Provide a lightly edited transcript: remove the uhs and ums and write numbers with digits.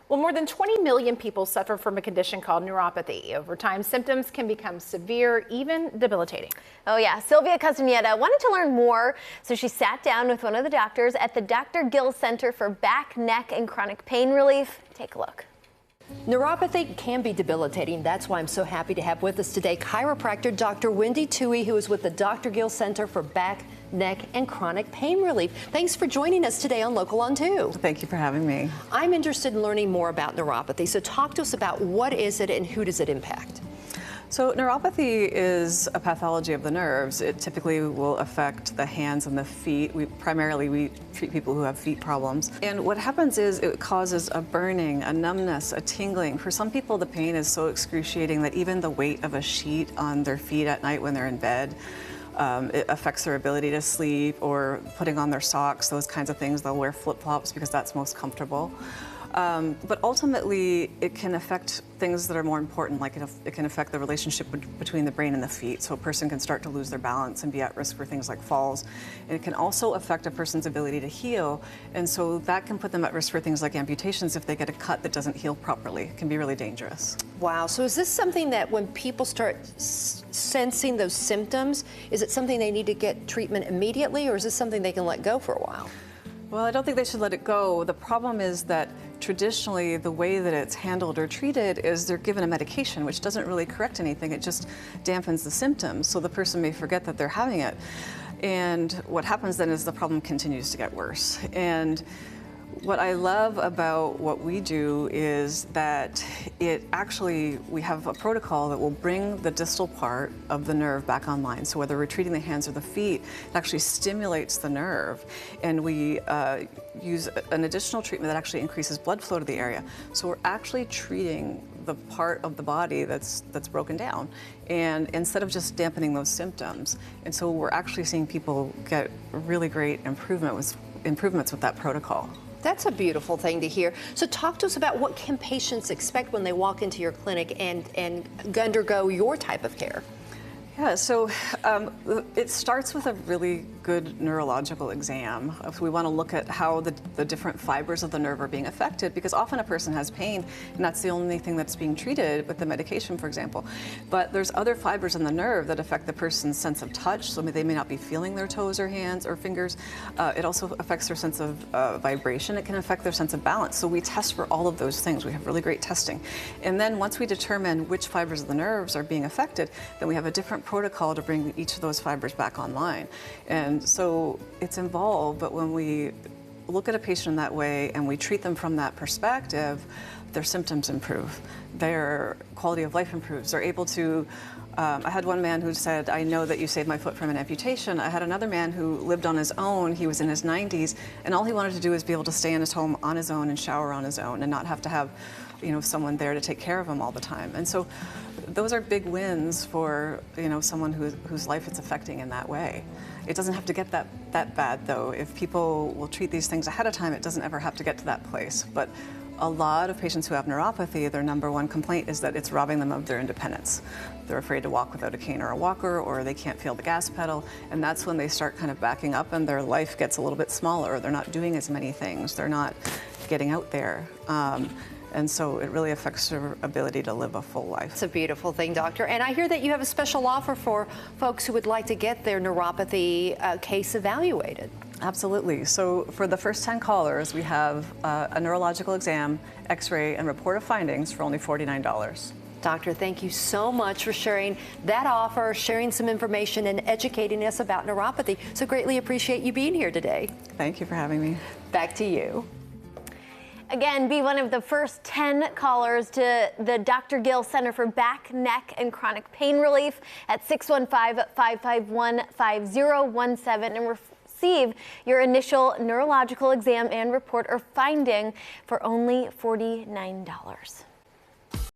Well, more than 20 million people suffer from a condition called neuropathy. Over time, symptoms can become severe, even debilitating. Oh yeah, Sylvia Castaneda wanted to learn more, so she sat down with one of the doctors at the Dr. Gill Center for Back, Neck, and Chronic Pain Relief. Take a look. Neuropathy can be debilitating. That's why I'm so happy to have with us today chiropractor Dr. Wendy Toohey, who is with the Dr. Gill Center for Back, Neck, and Chronic Pain Relief. Thanks for joining us today on Local on 2. Thank you for having me. I'm interested in learning more about neuropathy, so talk to us about what is it and who does it impact? So neuropathy is a pathology of the nerves. It typically will affect the hands and the feet. We treat people who have feet problems. And what happens is it causes a burning, a numbness, a tingling. For some people, the pain is so excruciating that even the weight of a sheet on their feet at night when they're in bed, it affects their ability to sleep, or putting on their socks, those kinds of things. They'll wear flip-flops because that's most comfortable. But ultimately, it can affect things that are more important, like it can affect the relationship between the brain and the feet. So a person can start to lose their balance and be at risk for things like falls. And it can also affect a person's ability to heal. And so that can put them at risk for things like amputations if they get a cut that doesn't heal properly. It can be really dangerous. Wow. So is this something that when people start sensing those symptoms, is it something they need to get treatment immediately, or is this something they can let go for a while? Well, I don't think they should let it go. The problem is that traditionally the way that it's handled or treated is they're given a medication which doesn't really correct anything. It just dampens the symptoms, so the person may forget that they're having it. And what happens then is the problem continues to get worse. And what I love about what we do is that we have a protocol that will bring the distal part of the nerve back online. So whether we're treating the hands or the feet, it actually stimulates the nerve. And we use an additional treatment that actually increases blood flow to the area. So we're actually treating the part of the body that's broken down, and instead of just dampening those symptoms. And so we're actually seeing people get really great improvements with that protocol. That's a beautiful thing to hear. So talk to us about what can patients expect when they walk into your clinic and undergo your type of care. Yeah, so it starts with a really good neurological exam. We want to look at how the different fibers of the nerve are being affected, because often a person has pain and that's the only thing that's being treated with the medication, for example. But there's other fibers in the nerve that affect the person's sense of touch, so they may not be feeling their toes or hands or fingers. It also affects their sense of vibration. It can affect their sense of balance. So we test for all of those things. We have really great testing. And then once we determine which fibers of the nerves are being affected, then we have a different protocol to bring each of those fibers back online. And so it's involved, but when we look at a patient in that way and we treat them from that perspective, their symptoms improve, their quality of life improves. They're able to, I had one man who said, "I know that you saved my foot from an amputation." I had another man who lived on his own. He was in his 90s, and all he wanted to do was be able to stay in his home on his own and shower on his own and not have to have, someone there to take care of him all the time. And so those are big wins for, someone whose life it's affecting in that way. It doesn't have to get that bad, though. If people will treat these things ahead of time, it doesn't ever have to get to that place. But a lot of patients who have neuropathy, their number one complaint is that it's robbing them of their independence. They're afraid to walk without a cane or a walker, or they can't feel the gas pedal, and that's when they start kind of backing up and their life gets a little bit smaller. They're not doing as many things. They're not getting out there. And so it really affects their ability to live a full life. It's a beautiful thing, doctor. And I hear that you have a special offer for folks who would like to get their neuropathy case evaluated. Absolutely. So for the first 10 callers, we have a neurological exam, x-ray, and report of findings for only $49. Doctor, thank you so much for sharing that offer, sharing some information, and educating us about neuropathy. So greatly appreciate you being here today. Thank you for having me. Back to you. Again, be one of the first 10 callers to the Dr. Gill Center for Back, Neck, and Chronic Pain Relief at 615-551-5017 and receive your initial neurological exam and report or finding for only $49.